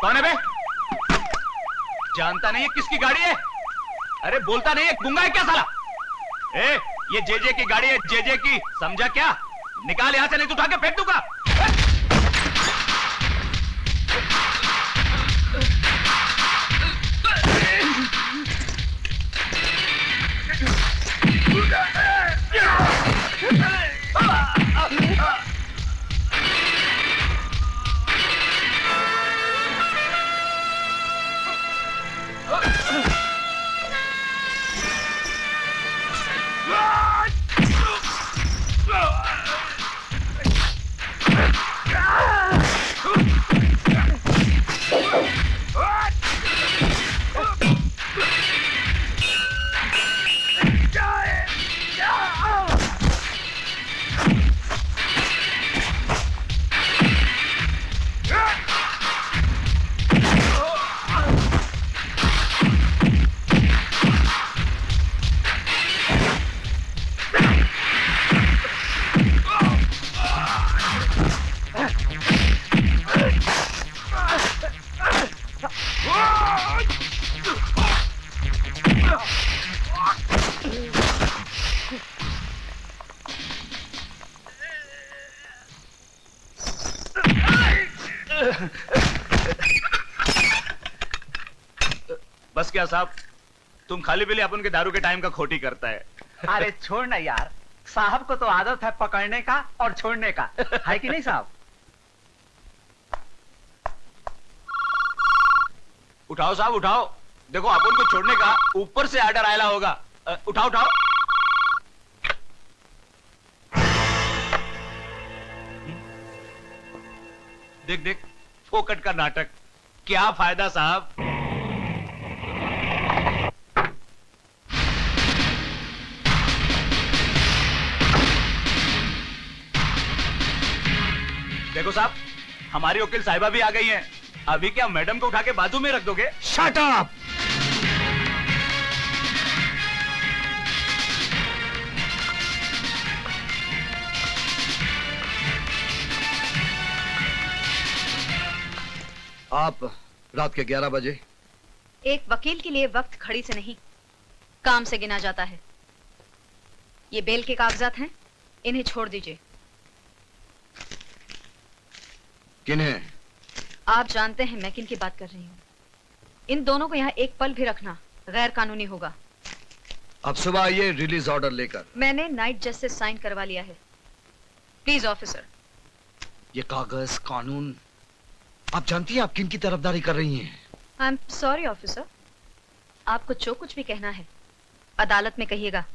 कौन है बे? जानता नहीं है किसकी गाड़ी है? अरे बोलता नहीं है, गूंगा है क्या साला? ये जेजे की गाड़ी है, जेजे की, समझा क्या? निकाल यहां से, नहीं तो उठा के फेंक दूंगा। बस क्या साहब, तुम खाली पीली अपन के दारू के टाइम का खोटी करता है। अरे छोड़ ना यार, साहब को तो आदत है पकड़ने का और छोड़ने का, है कि नहीं साहब? उठाओ साहब उठाओ, देखो अपन को छोड़ने का ऊपर से आर्डर आयला होगा। उठाओ उठाओ। देख देख, फोकट का नाटक, क्या फायदा साहब। देखो साहब, हमारी वकील साहिबा भी आ गई हैं। अभी क्या मैडम को उठा के बाजू में रख दोगे? Shut up! आप रात के 11 बजे? एक वकील के लिए वक्त घड़ी से नहीं, काम से गिना जाता है। ये बेल के कागजात हैं, इन्हें छोड़ दीजिए। किन्हें? आप जानते हैं मैं किन की बात कर रही हूँ। इन दोनों को यहाँ एक पल भी रखना गैर कानूनी होगा। अब सुबह आइए रिलीज ऑर्डर लेकर। मैंने नाइट जस्टिस साइन करवा लिया है। Please officer. ये कागज, कानून, आप जानती हैं आप किन की तरफदारी कर रही हैं? आई एम सॉरी ऑफिसर, आपको जो कुछ भी कहना है अदालत में कहिएगा।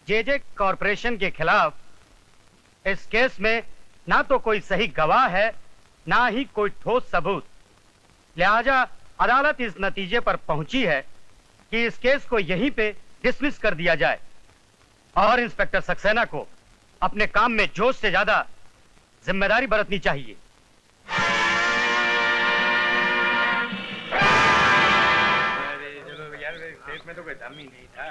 जेजे कॉरपोरेशन के खिलाफ इस केस में ना तो कोई सही गवाह है, ना ही कोई ठोस सबूत। लिहाजा अदालत इस नतीजे पर पहुंची है कि इस केस को यहीं पे डिसमिस कर दिया जाए और इंस्पेक्टर सक्सेना को अपने काम में जोश से ज्यादा जिम्मेदारी बरतनी चाहिए। में तो कोई दम ही नहीं था।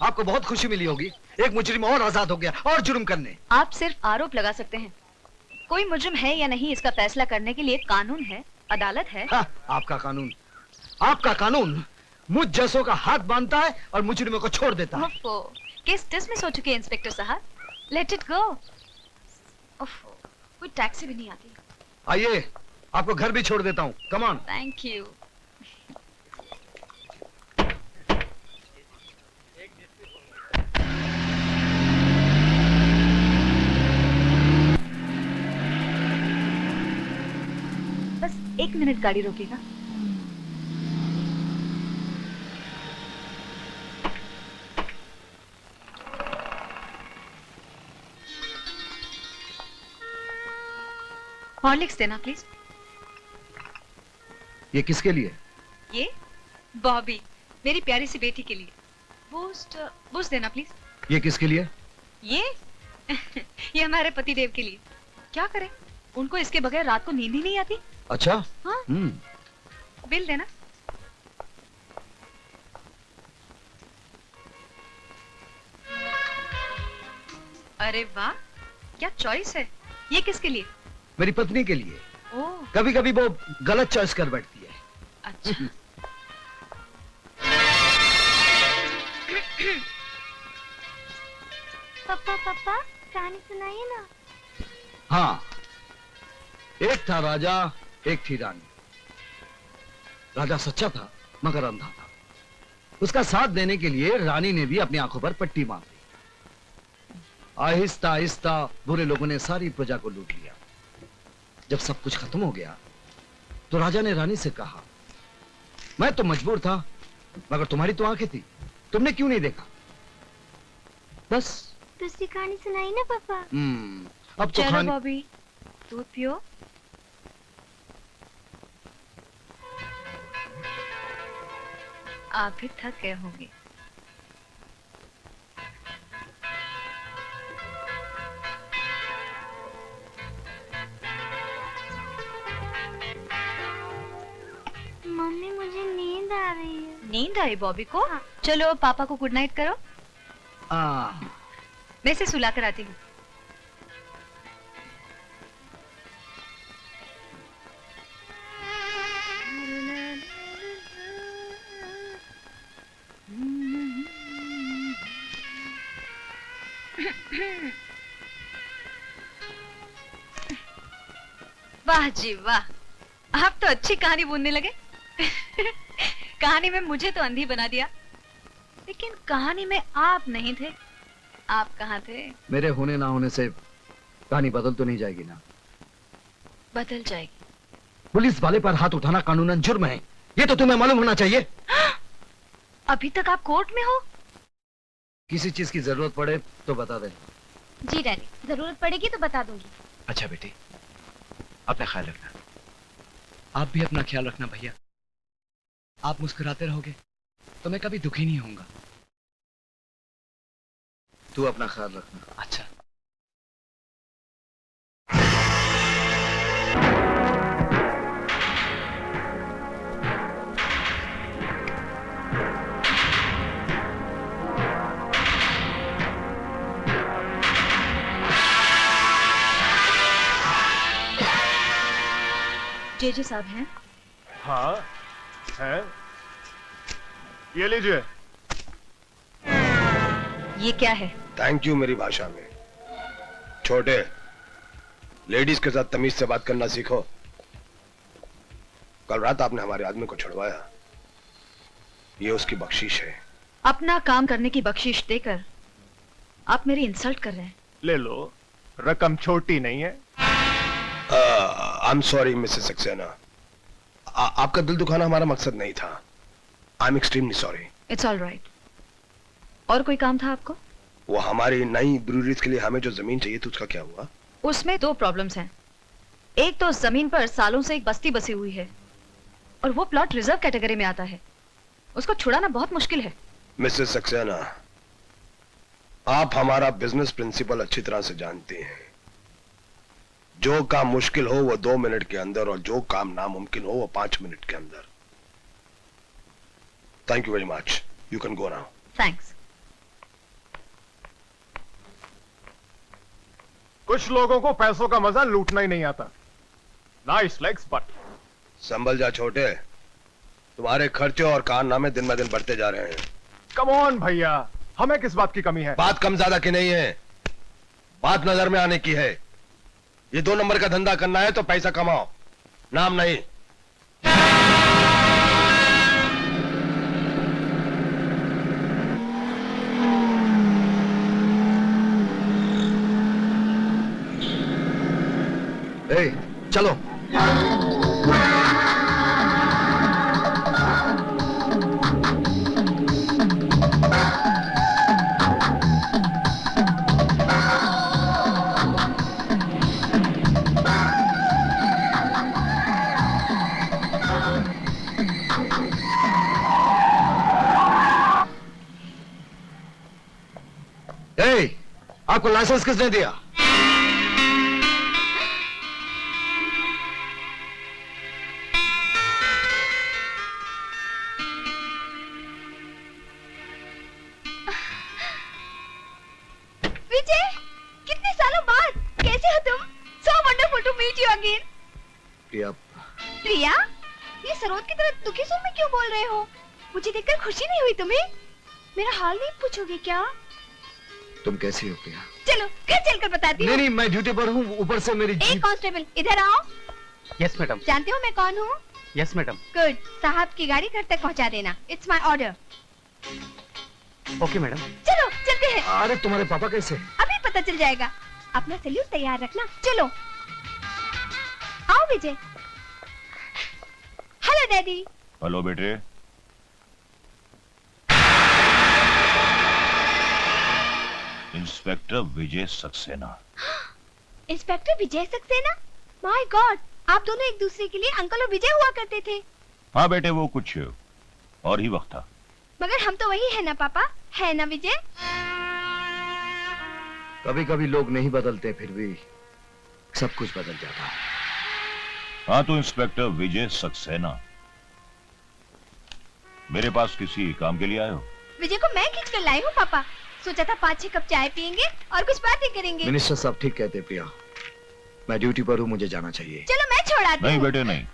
आपको बहुत खुशी मिली होगी, एक मुजरिम और आजाद हो गया और जुर्म करने। आप सिर्फ आरोप लगा सकते हैं, कोई मुजरिम है या नहीं इसका फैसला करने के लिए कानून है, अदालत है। हाँ, आपका कानून मुझ जैसों का हाथ बांधता है और मुजरिमों को छोड़ देता है। केस डिसमिस हो चुके हैं इंस्पेक्टर साहब, लेट इट गो। कोई टैक्सी भी नहीं आती। आइए, आपको घर भी छोड़ देता हूँ। Come on. Thank you. बस एक मिनट गाड़ी रोकेगा? हॉर्लिक्स देना प्लीज। ये किसके लिए? ये बॉबी, मेरी प्यारी सी बेटी के लिए। बूस्ट बूस्ट देना प्लीज। ये किसके लिए? ये ये हमारे पति देव के लिए। क्या करें, उनको इसके बगैर रात को नींद ही नहीं आती। अच्छा। हाँ। बिल देना। अरे वाह, क्या चॉइस है। ये किसके लिए? मेरी पत्नी के लिए। ओह कभी कभी वो गलत चॉइस कर बैठती है। अच्छा। पापा पापा कहानी सुनाइए ना। हाँ, एक था राजा, एक थी रानी। राजा सच्चा था मगर अंधा था। उसका साथ देने के लिए रानी ने भी अपनी आंखों पर पट्टी बांध दी। आहिस्ता आहिस्ता बुरे लोगों ने सारी प्रजा को लूट लिया। जब सब कुछ खत्म हो गया तो राजा ने रानी से कहा, मैं तो मजबूर था मगर तुम्हारी तो आंखें थी, तुमने क्यों नहीं देखा? बस। दूसरी कहानी सुनाइए ना पापा। अब तो चलो बॉबी, दूध पियो। आप भी थक गए होंगे। मम्मी मुझे नींद आ रही है। नींद आई बॉबी को? चलो पापा को गुड नाइट करो। मैं इसे सुला कर आती हूँ। वाह जी वाह, आप तो अच्छी कहानी बुनने लगे। कहानी में मुझे तो अंधी बना दिया, लेकिन कहानी में आप नहीं थे। आप कहाँ थे? मेरे होने ना होने से कहानी बदल तो नहीं जाएगी ना? बदल जाएगी। पुलिस वाले पर हाथ उठाना कानूनन जुर्म है, ये तो तुम्हें मालूम होना चाहिए। अभी तक आप कोर्ट में हो? किसी चीज की जरूरत पड़े तो बता दे। जी डैडी, जरूरत पड़ेगी तो बता दूंगी। अच्छा बेटी, अपना ख्याल रखना। आप भी अपना ख्याल रखना भैया। आप मुस्कुराते रहोगे तो मैं कभी दुखी नहीं होऊंगा। तू अपना ख्याल रखना। अच्छा। जेजे साहब हैं? हाँ है, ये लीजिए। ये क्या है? थैंक यू मेरी भाषा में। छोटे, लेडीज के साथ तमीज से बात करना सीखो। कल रात आपने हमारे आदमी को छुड़वाया, ये उसकी बख्शीश है। अपना काम करने की बख्शीश देकर आप मेरी इंसल्ट कर रहे हैं। ले लो, रकम छोटी नहीं है। I am sorry Mrs Saxena, आपका दिल दुखाना हमारा मकसद नहीं था। I am extremely sorry. It's all right. और कोई काम था आपको? वो हमारी नई ब्रूरीज के लिए हमें जो जमीन चाहिए थी उसका क्या हुआ? उसमें दो प्रॉब्लम्स हैं। एक तो जमीन पर सालों से एक बस्ती बसी हुई है और वो प्लॉट रिजर्व कैटेगरी में आता है। उसको छुड़ाना बहुत मुश्किल है। मिसेस सक्सेना, आप हमारा बिजनेस प्रिंसिपल अच्छी तरह से जानती हैं। जो काम मुश्किल हो वो 2 मिनट के अंदर और जो काम नामुमकिन हो वो 5 मिनट के अंदर। Thank you very much, you can go now. Thanks. कुछ लोगों को पैसों का मजा लूटना ही नहीं आता। Nice legs but. संभल जा छोटे, तुम्हारे खर्चे और कारनामे दिन ब दिन बढ़ते जा रहे हैं। कम ऑन भैया, हमें किस बात की कमी है? बात कम ज्यादा की नहीं है, बात नजर में आने की है। ये 2 नंबर का धंधा करना है तो पैसा कमाओ, नाम नहीं। ए, चलो। आपको लाइसेंस किसने दिया? विजय, कितने सालों बाद कैसे हो तुम? So wonderful to meet you again. प्रिया, प्रिया, ये सरोद की तरह दुखी सुर में क्यों बोल रहे हो? मुझे देखकर खुशी नहीं हुई तुम्हें? मेरा हाल नहीं पूछोगे क्या? तुम कैसी हो प्रिया? चलो घर चलकर बताती हूँ। नहीं, मैं ड्यूटी पर हूँ, ऊपर से मेरी एक जीप। कांस्टेबल इधर आओ। Yes madam. जानते हो मैं कौन हूँ? Yes madam. गुड, साहब की गाड़ी घर तक पहुँचा देना। It's my order. Okay madam. चलो चलते हैं। अरे तुम्हारे पापा कैसे? अभी पता चल जाएगा। अपना सैल्यूट तैयार रखना। चलो आओ विजय। Hello daddy. हेलो बेटे। Inspector Vijay Saxena. Inspector Vijay Saxena? My god, आप दोनों एक दूसरे के लिए अंकल और विजय हुआ करते थे। हाँ बेटे, वो कुछ और ही वक्त था। मगर हम तो वही है ना पापा, है ना विजय? कभी कभी लोग नहीं बदलते, फिर भी सब कुछ बदल जाता है। हाँ तो इंस्पेक्टर विजय सक्सेना, मेरे पास किसी काम के लिए आए हो? विजय को मैं खींच कर लाई हूँ पापा। सोचा था 5-6 कप चाय पियेंगे और कुछ बातें करेंगे। मिनिस्टर साहब ठीक कहते प्रिया, मैं ड्यूटी पर हूँ, मुझे जाना चाहिए। चलो मैं छोड़ाती हूँ। नहीं बेटे नहीं,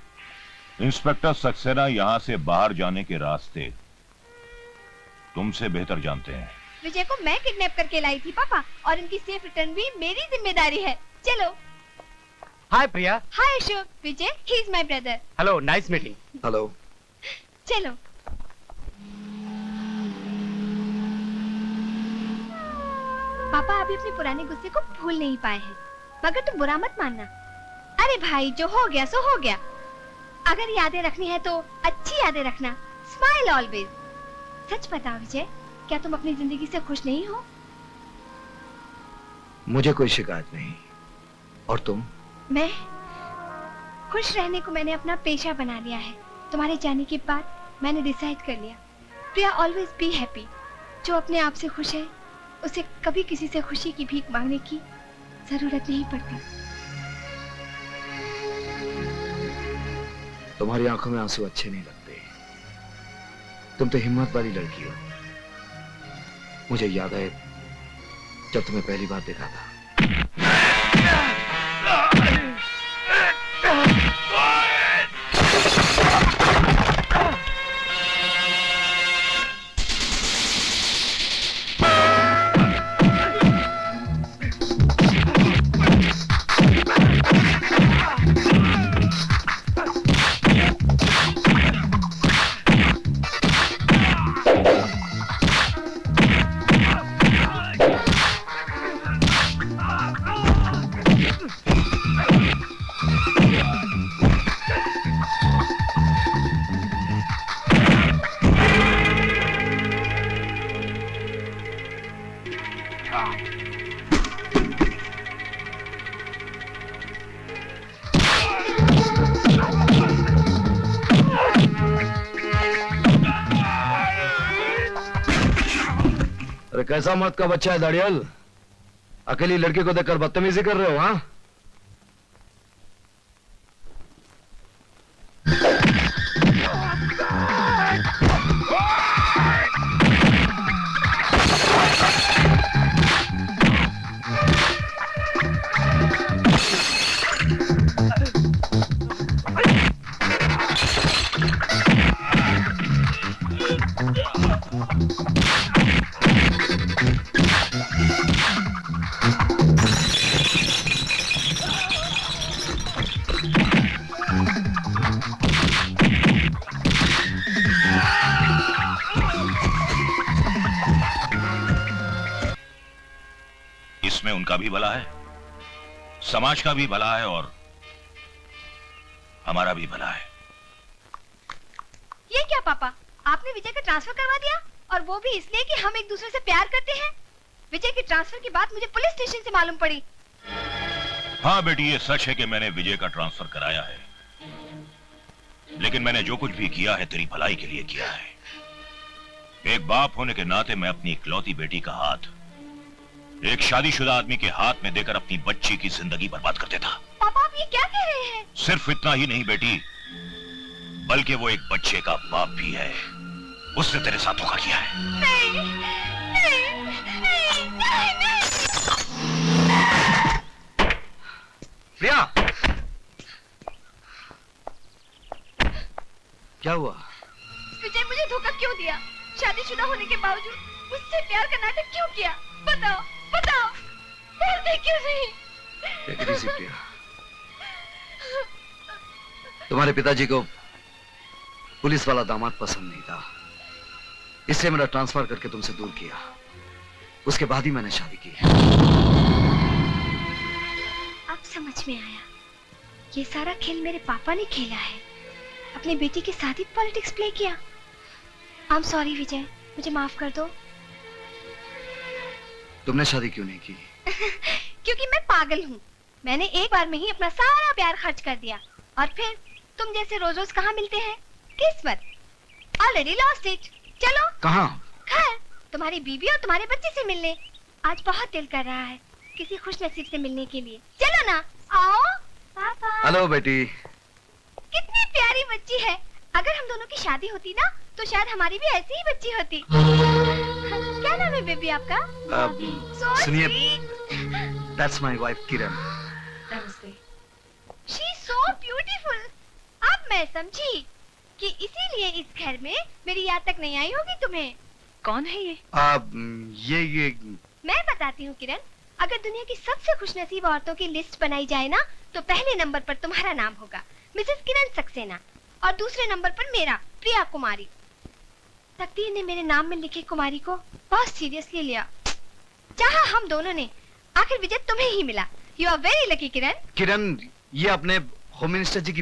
इंस्पेक्टर सक्सेना यहाँ से बाहर जाने के रास्ते तुमसे बेहतर जानते हैं। विजय को मैं किडनैप करके लाई थी पापा, और इनकी सेफ रिटर्न भी मेरी जिम्मेदारी है। चलो। Hi Priya. Hi Ashok. Vijay, he is my brother. Hello, nice meeting. Hello. चलो। पापा अभी अपने पुराने गुस्से को भूल नहीं पाए हैं, मगर तुम बुरा मत मानना। अरे भाई, जो हो गया सो हो गया। अगर यादें रखनी है तो अच्छी यादें रखना। Smile always. सच बताओ विजय, क्या तुम अपनी जिंदगी से खुश नहीं हो? मुझे कोई शिकायत नहीं। और तुम? मैं खुश रहने को मैंने अपना पेशा बना लिया है। तुम्हारे जाने के बाद मैंने डिसाइड कर लिया, प्रिया ऑलवेज बी हैप्पी। जो अपने आप से खुश है उसे कभी किसी से खुशी की भीख मांगने की जरूरत नहीं पड़ती। तुम्हारी आंखों में आंसू अच्छे नहीं लगते। तुम तो हिम्मत वाली लड़की हो। मुझे याद है जब तुम्हें पहली बार देखा था। अरे कैसा मर्द का बच्चा है दाड़ियल, अकेली लड़की को देखकर बदतमीजी कर रहे हो? हाँ, इसमें उनका भी भला है, समाज का भी भला है और हमारा भी भला है। ये क्या पापा, आपने विजय का ट्रांसफर करवा दिया, और वो भी इसलिए कि हम एक दूसरे से प्यार करते हैं? विजय के ट्रांसफर की बात मुझे पुलिस स्टेशन से मालूम पड़ी। हाँ बेटी, ये सच है कि मैंने विजय का ट्रांसफर कराया है, लेकिन मैंने जो कुछ भी किया है तेरी भलाई के लिए किया है। एक बाप होने के नाते मैं अपनी इकलौती बेटी का हाथ एक शादीशुदा आदमी के हाथ में देकर अपनी बच्ची की जिंदगी बर्बाद कर देता। पापा आप ये क्या कह रहे हैं? सिर्फ इतना ही नहीं बेटी, बल्कि वो एक बच्चे का बाप भी है। उसने तेरे साथ धोखा किया है। नहीं, नहीं, नहीं, नहीं, नहीं। प्रिया, क्या हुआ? विजय मुझे धोखा क्यों दिया? शादीशुदा होने के बावजूद मुझसे प्यार का नाटक क्यों किया? बताओ, बताओ, बोलते क्यों नहीं? Take it easy, प्रिया। तुम्हारे पिताजी को पुलिस वाला दामाद पसंद नहीं था, इसलिए मेरा ट्रांसफर करके तुमसे दूर किया। उसके बाद ही मैंने शादी की। अब समझ में आया, ये सारा खेल मेरे पापा ने खेला है। अपनी बेटी के साथ ही पॉलिटिक्स प्ले किया। आई एम सॉरी विजय, मुझे माफ कर दो। तुमने शादी क्यों नहीं की? क्योंकि मैं पागल हूँ। मैंने एक बार में ही अपना सारा प्यार खर्च कर दिया, और फिर तुम जैसे रोज रोज कहाँ मिलते हैं? किस्मत, ऑलरेडी लॉस्ट इट। चलो कहाँ? घर, तुम्हारी बीवी और तुम्हारे बच्चे से मिलने। आज बहुत दिल कर रहा है किसी खुश नसीब से मिलने के लिए। चलो ना, आओ। पापा, हेलो बेटी। कितनी प्यारी बच्ची है। अगर हम दोनों की शादी होती ना, तो शायद हमारी भी ऐसी ही बच्ची होती। क्या नाम है बेबी आपका? So सुनिए, sweet. That's my wife Kiran. She is so beautiful. अब मैं समझी कि इसीलिए इस घर में मेरी याद तक नहीं आई होगी तुम्हें। कौन है ये? ये मैं बताती हूँ किरण, अगर दुनिया की सबसे खुशनसीब औरतों की लिस्ट बनाई जाए ना, तो पहले नंबर पर तुम्हारा नाम होगा, मिसेस किरण सक्सेना, और दूसरे नंबर पर मेरा, प्रिया कुमारी। तकदीर ने मेरे नाम में लिखे कुमारी को बहुत सीरियसली लिया। चाहा हम दोनों ने, आखिर विजय तुम्हें ही मिला। यू आर वेरी लकी किरण। किरण, ये अपने होम मिनिस्टर जी की